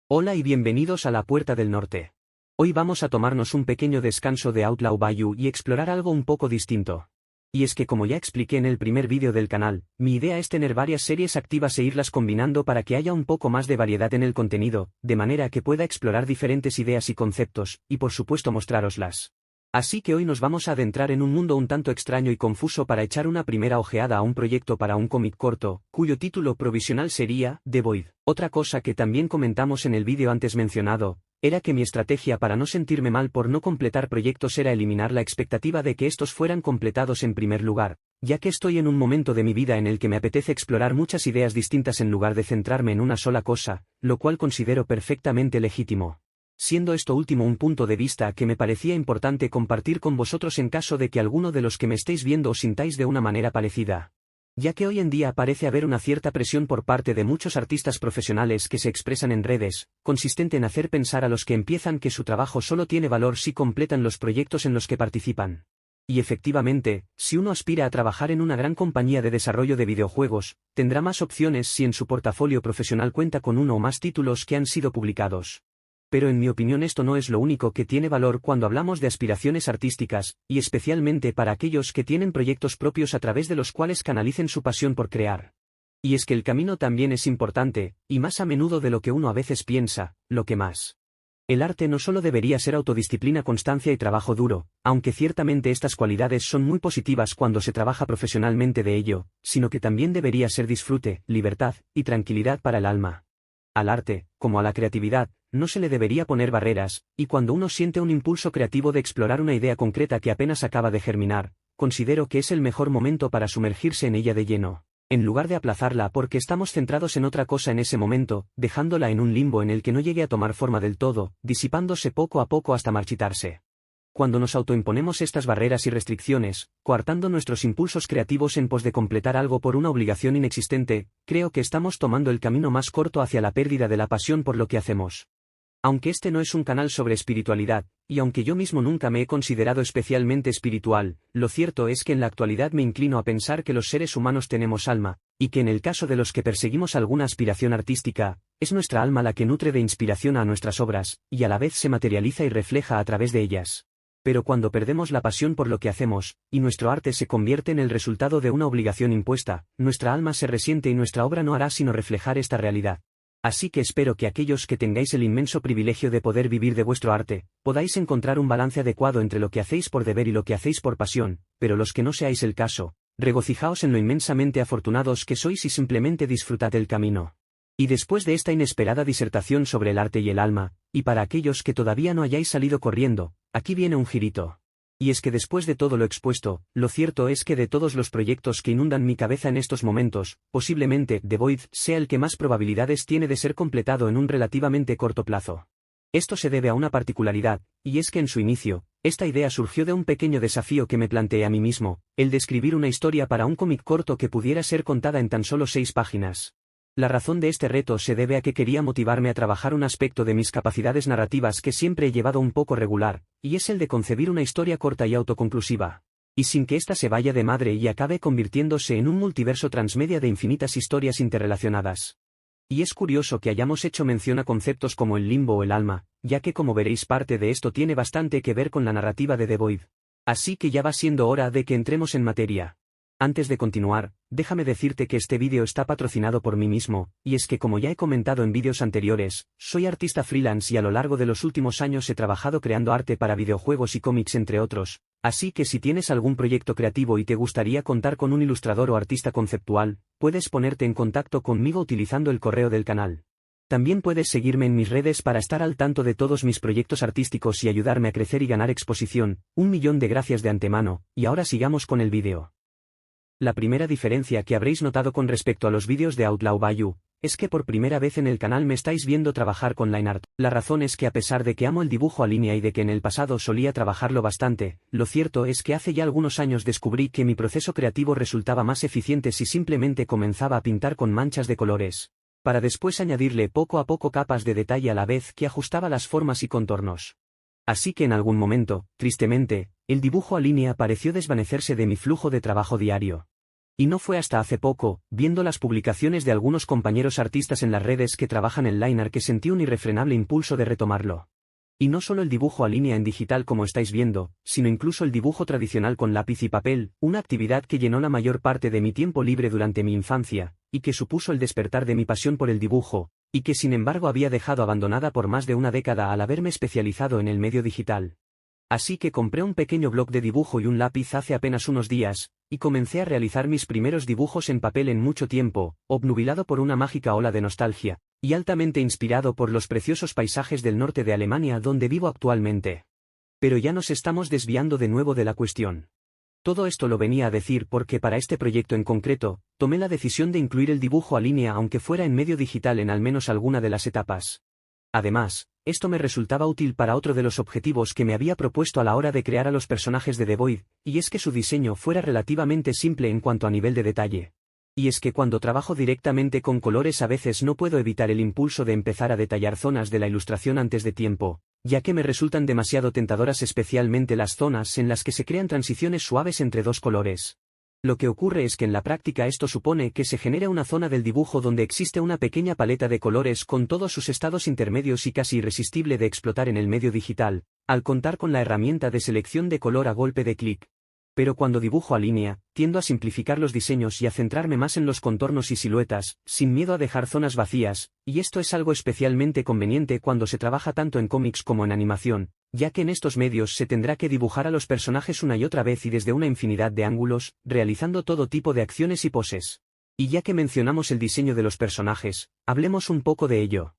Hola y bienvenidos a La Puerta del Norte. Hoy vamos a tomarnos un pequeño descanso de Outlaw Bayou y explorar algo un poco distinto. Y es que como ya expliqué en el primer vídeo del canal, mi idea es tener varias series activas e irlas combinando para que haya un poco más de variedad en el contenido, de manera que pueda explorar diferentes ideas y conceptos, y por supuesto mostrároslas. Así que hoy nos vamos a adentrar en un mundo un tanto extraño y confuso para echar una primera ojeada a un proyecto para un cómic corto, cuyo título provisional sería The Void. Otra cosa que también comentamos en el vídeo antes mencionado, era que mi estrategia para no sentirme mal por no completar proyectos era eliminar la expectativa de que estos fueran completados en primer lugar, ya que estoy en un momento de mi vida en el que me apetece explorar muchas ideas distintas en lugar de centrarme en una sola cosa, lo cual considero perfectamente legítimo. Siendo esto último un punto de vista que me parecía importante compartir con vosotros en caso de que alguno de los que me estéis viendo os sintáis de una manera parecida. Ya que hoy en día parece haber una cierta presión por parte de muchos artistas profesionales que se expresan en redes, consistente en hacer pensar a los que empiezan que su trabajo solo tiene valor si completan los proyectos en los que participan. Y efectivamente, si uno aspira a trabajar en una gran compañía de desarrollo de videojuegos, tendrá más opciones si en su portafolio profesional cuenta con uno o más títulos que han sido publicados. Pero en mi opinión esto no es lo único que tiene valor cuando hablamos de aspiraciones artísticas, y especialmente para aquellos que tienen proyectos propios a través de los cuales canalicen su pasión por crear. Y es que el camino también es importante, y más a menudo de lo que uno a veces piensa, lo que más. El arte no solo debería ser autodisciplina, constancia y trabajo duro, aunque ciertamente estas cualidades son muy positivas cuando se trabaja profesionalmente de ello, sino que también debería ser disfrute, libertad y tranquilidad para el alma. Al arte, como a la creatividad, no se le debería poner barreras, y cuando uno siente un impulso creativo de explorar una idea concreta que apenas acaba de germinar, considero que es el mejor momento para sumergirse en ella de lleno, en lugar de aplazarla porque estamos centrados en otra cosa en ese momento, dejándola en un limbo en el que no llegue a tomar forma del todo, disipándose poco a poco hasta marchitarse. Cuando nos autoimponemos estas barreras y restricciones, coartando nuestros impulsos creativos en pos de completar algo por una obligación inexistente, creo que estamos tomando el camino más corto hacia la pérdida de la pasión por lo que hacemos. Aunque este no es un canal sobre espiritualidad, y aunque yo mismo nunca me he considerado especialmente espiritual, lo cierto es que en la actualidad me inclino a pensar que los seres humanos tenemos alma, y que en el caso de los que perseguimos alguna aspiración artística, es nuestra alma la que nutre de inspiración a nuestras obras, y a la vez se materializa y refleja a través de ellas. Pero cuando perdemos la pasión por lo que hacemos, y nuestro arte se convierte en el resultado de una obligación impuesta, nuestra alma se resiente y nuestra obra no hará sino reflejar esta realidad. Así que espero que aquellos que tengáis el inmenso privilegio de poder vivir de vuestro arte, podáis encontrar un balance adecuado entre lo que hacéis por deber y lo que hacéis por pasión, pero los que no seáis el caso, regocijaos en lo inmensamente afortunados que sois y simplemente disfrutad el camino. Y después de esta inesperada disertación sobre el arte y el alma, y para aquellos que todavía no hayáis salido corriendo, aquí viene un girito. Y es que después de todo lo expuesto, lo cierto es que de todos los proyectos que inundan mi cabeza en estos momentos, posiblemente The Void sea el que más probabilidades tiene de ser completado en un relativamente corto plazo. Esto se debe a una particularidad, y es que en su inicio, esta idea surgió de un pequeño desafío que me planteé a mí mismo, el de escribir una historia para un cómic corto que pudiera ser contada en tan solo 6 páginas. La razón de este reto se debe a que quería motivarme a trabajar un aspecto de mis capacidades narrativas que siempre he llevado un poco regular, y es el de concebir una historia corta y autoconclusiva. Y sin que ésta se vaya de madre y acabe convirtiéndose en un multiverso transmedia de infinitas historias interrelacionadas. Y es curioso que hayamos hecho mención a conceptos como el limbo o el alma, ya que como veréis parte de esto tiene bastante que ver con la narrativa de The Void. Así que ya va siendo hora de que entremos en materia. Antes de continuar, déjame decirte que este vídeo está patrocinado por mí mismo, y es que como ya he comentado en vídeos anteriores, soy artista freelance y a lo largo de los últimos años he trabajado creando arte para videojuegos y cómics entre otros, así que si tienes algún proyecto creativo y te gustaría contar con un ilustrador o artista conceptual, puedes ponerte en contacto conmigo utilizando el correo del canal. También puedes seguirme en mis redes para estar al tanto de todos mis proyectos artísticos y ayudarme a crecer y ganar exposición. 1.000.000 de gracias de antemano, y ahora sigamos con el vídeo. La primera diferencia que habréis notado con respecto a los vídeos de Outlaw Bayou, es que por primera vez en el canal me estáis viendo trabajar con line art. La razón es que a pesar de que amo el dibujo a línea y de que en el pasado solía trabajarlo bastante, lo cierto es que hace ya algunos años descubrí que mi proceso creativo resultaba más eficiente si simplemente comenzaba a pintar con manchas de colores, para después añadirle poco a poco capas de detalle a la vez que ajustaba las formas y contornos. Así que en algún momento, tristemente, el dibujo a línea pareció desvanecerse de mi flujo de trabajo diario. Y no fue hasta hace poco, viendo las publicaciones de algunos compañeros artistas en las redes que trabajan en line art, que sentí un irrefrenable impulso de retomarlo. Y no solo el dibujo a línea en digital como estáis viendo, sino incluso el dibujo tradicional con lápiz y papel, una actividad que llenó la mayor parte de mi tiempo libre durante mi infancia, y que supuso el despertar de mi pasión por el dibujo, y que sin embargo había dejado abandonada por más de una década al haberme especializado en el medio digital. Así que compré un pequeño bloc de dibujo y un lápiz hace apenas unos días, y comencé a realizar mis primeros dibujos en papel en mucho tiempo, obnubilado por una mágica ola de nostalgia, y altamente inspirado por los preciosos paisajes del norte de Alemania donde vivo actualmente. Pero ya nos estamos desviando de nuevo de la cuestión. Todo esto lo venía a decir porque para este proyecto en concreto, tomé la decisión de incluir el dibujo a línea aunque fuera en medio digital en al menos alguna de las etapas. Además, esto me resultaba útil para otro de los objetivos que me había propuesto a la hora de crear a los personajes de The Void, y es que su diseño fuera relativamente simple en cuanto a nivel de detalle. Y es que cuando trabajo directamente con colores a veces no puedo evitar el impulso de empezar a detallar zonas de la ilustración antes de tiempo, ya que me resultan demasiado tentadoras, especialmente las zonas en las que se crean transiciones suaves entre dos colores. Lo que ocurre es que en la práctica esto supone que se genera una zona del dibujo donde existe una pequeña paleta de colores con todos sus estados intermedios y casi irresistible de explotar en el medio digital, al contar con la herramienta de selección de color a golpe de clic. Pero cuando dibujo a línea, tiendo a simplificar los diseños y a centrarme más en los contornos y siluetas, sin miedo a dejar zonas vacías, y esto es algo especialmente conveniente cuando se trabaja tanto en cómics como en animación, ya que en estos medios se tendrá que dibujar a los personajes una y otra vez y desde una infinidad de ángulos, realizando todo tipo de acciones y poses. Y ya que mencionamos el diseño de los personajes, hablemos un poco de ello.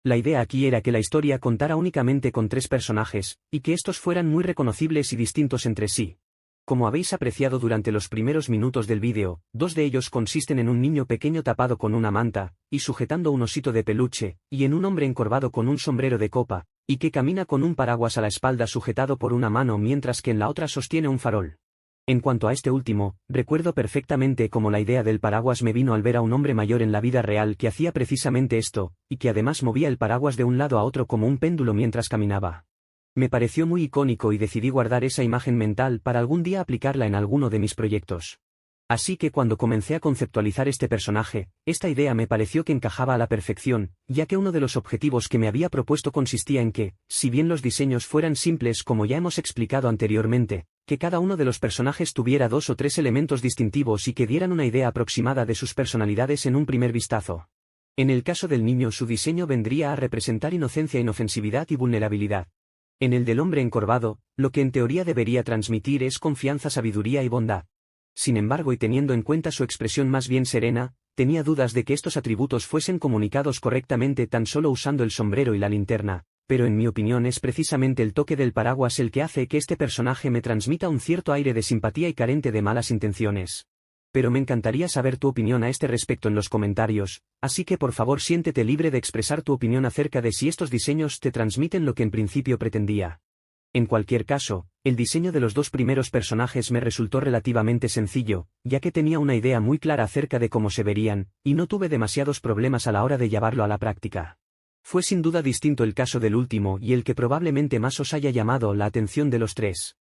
La idea aquí era que la historia contara únicamente con 3 personajes, y que estos fueran muy reconocibles y distintos entre sí. Como habéis apreciado durante los primeros minutos del vídeo, 2 de ellos consisten en un niño pequeño tapado con una manta, y sujetando un osito de peluche, y en un hombre encorvado con un sombrero de copa, y que camina con un paraguas a la espalda sujetado por una mano mientras que en la otra sostiene un farol. En cuanto a este último, recuerdo perfectamente cómo la idea del paraguas me vino al ver a un hombre mayor en la vida real que hacía precisamente esto, y que además movía el paraguas de un lado a otro como un péndulo mientras caminaba. Me pareció muy icónico y decidí guardar esa imagen mental para algún día aplicarla en alguno de mis proyectos. Así que cuando comencé a conceptualizar este personaje, esta idea me pareció que encajaba a la perfección, ya que uno de los objetivos que me había propuesto consistía en que, si bien los diseños fueran simples como ya hemos explicado anteriormente, que cada uno de los personajes tuviera 2 o 3 elementos distintivos y que dieran una idea aproximada de sus personalidades en un primer vistazo. En el caso del niño, su diseño vendría a representar inocencia, inofensividad y vulnerabilidad. En el del hombre encorvado, lo que en teoría debería transmitir es confianza, sabiduría y bondad. Sin embargo, y teniendo en cuenta su expresión más bien serena, tenía dudas de que estos atributos fuesen comunicados correctamente tan solo usando el sombrero y la linterna, pero en mi opinión es precisamente el toque del paraguas el que hace que este personaje me transmita un cierto aire de simpatía y carente de malas intenciones. Pero me encantaría saber tu opinión a este respecto en los comentarios, así que por favor siéntete libre de expresar tu opinión acerca de si estos diseños te transmiten lo que en principio pretendía. En cualquier caso, el diseño de los 2 primeros personajes me resultó relativamente sencillo, ya que tenía una idea muy clara acerca de cómo se verían, y no tuve demasiados problemas a la hora de llevarlo a la práctica. Fue sin duda distinto el caso del último y el que probablemente más os haya llamado la atención de los 3.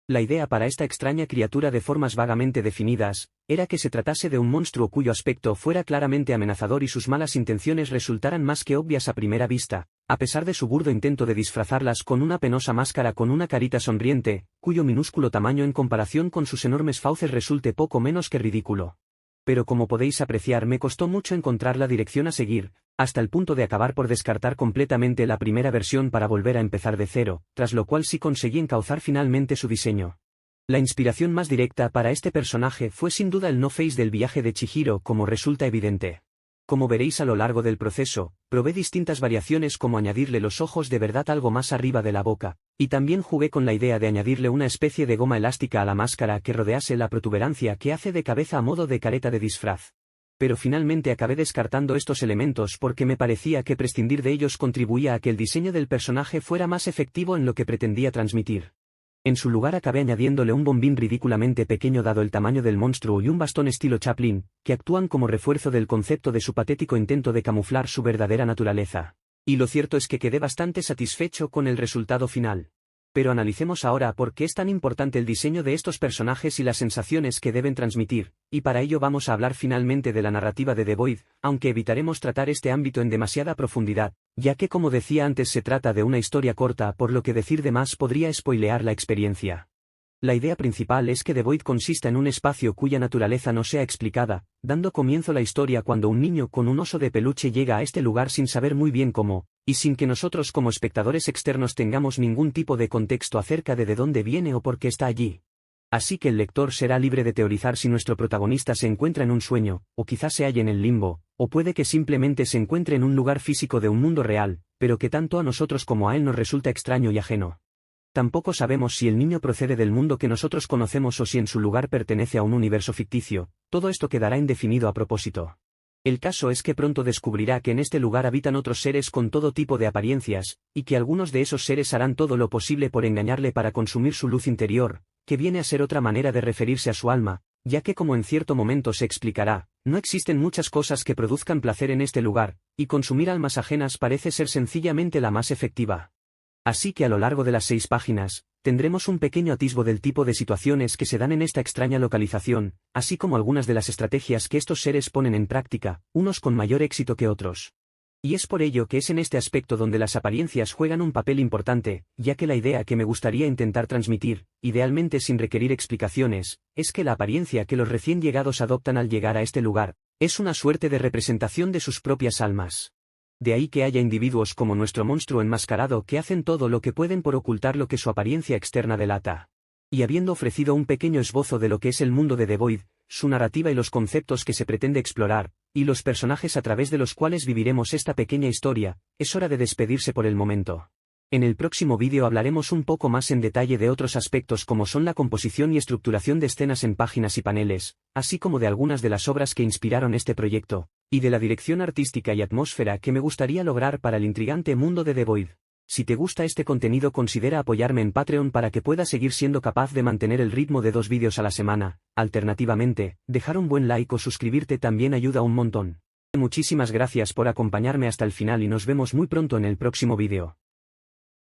La idea para esta extraña criatura de formas vagamente definidas, era que se tratase de un monstruo cuyo aspecto fuera claramente amenazador y sus malas intenciones resultaran más que obvias a primera vista, a pesar de su burdo intento de disfrazarlas con una penosa máscara con una carita sonriente, cuyo minúsculo tamaño en comparación con sus enormes fauces resulte poco menos que ridículo. Pero como podéis apreciar, me costó mucho encontrar la dirección a seguir, hasta el punto de acabar por descartar completamente la primera versión para volver a empezar de cero, tras lo cual sí conseguí encauzar finalmente su diseño. La inspiración más directa para este personaje fue sin duda el no-face del viaje de Chihiro, como resulta evidente. Como veréis a lo largo del proceso, probé distintas variaciones como añadirle los ojos de verdad algo más arriba de la boca, y también jugué con la idea de añadirle una especie de goma elástica a la máscara que rodease la protuberancia que hace de cabeza a modo de careta de disfraz. Pero finalmente acabé descartando estos elementos porque me parecía que prescindir de ellos contribuía a que el diseño del personaje fuera más efectivo en lo que pretendía transmitir. En su lugar acabé añadiéndole un bombín ridículamente pequeño dado el tamaño del monstruo y un bastón estilo Chaplin, que actúan como refuerzo del concepto de su patético intento de camuflar su verdadera naturaleza. Y lo cierto es que quedé bastante satisfecho con el resultado final. Pero analicemos ahora por qué es tan importante el diseño de estos personajes y las sensaciones que deben transmitir, y para ello vamos a hablar finalmente de la narrativa de The Void, aunque evitaremos tratar este ámbito en demasiada profundidad, ya que como decía antes se trata de una historia corta por lo que decir de más podría spoilear la experiencia. La idea principal es que The Void consista en un espacio cuya naturaleza no sea explicada, dando comienzo la historia cuando un niño con un oso de peluche llega a este lugar sin saber muy bien cómo, y sin que nosotros como espectadores externos tengamos ningún tipo de contexto acerca de dónde viene o por qué está allí. Así que el lector será libre de teorizar si nuestro protagonista se encuentra en un sueño, o quizás se halle en el limbo, o puede que simplemente se encuentre en un lugar físico de un mundo real, pero que tanto a nosotros como a él nos resulta extraño y ajeno. Tampoco sabemos si el niño procede del mundo que nosotros conocemos o si en su lugar pertenece a un universo ficticio, todo esto quedará indefinido a propósito. El caso es que pronto descubrirá que en este lugar habitan otros seres con todo tipo de apariencias, y que algunos de esos seres harán todo lo posible por engañarle para consumir su luz interior, que viene a ser otra manera de referirse a su alma, ya que como en cierto momento se explicará, no existen muchas cosas que produzcan placer en este lugar, y consumir almas ajenas parece ser sencillamente la más efectiva. Así que a lo largo de las 6 páginas, tendremos un pequeño atisbo del tipo de situaciones que se dan en esta extraña localización, así como algunas de las estrategias que estos seres ponen en práctica, unos con mayor éxito que otros. Y es por ello que es en este aspecto donde las apariencias juegan un papel importante, ya que la idea que me gustaría intentar transmitir, idealmente sin requerir explicaciones, es que la apariencia que los recién llegados adoptan al llegar a este lugar, es una suerte de representación de sus propias almas. De ahí que haya individuos como nuestro monstruo enmascarado que hacen todo lo que pueden por ocultar lo que su apariencia externa delata. Y habiendo ofrecido un pequeño esbozo de lo que es el mundo de The Void, su narrativa y los conceptos que se pretende explorar, y los personajes a través de los cuales viviremos esta pequeña historia, es hora de despedirse por el momento. En el próximo vídeo hablaremos un poco más en detalle de otros aspectos como son la composición y estructuración de escenas en páginas y paneles, así como de algunas de las obras que inspiraron este proyecto, y de la dirección artística y atmósfera que me gustaría lograr para el intrigante mundo de The Void. Si te gusta este contenido considera apoyarme en Patreon para que pueda seguir siendo capaz de mantener el ritmo de 2 vídeos a la semana, alternativamente, dejar un buen like o suscribirte también ayuda un montón. Muchísimas gracias por acompañarme hasta el final y nos vemos muy pronto en el próximo vídeo.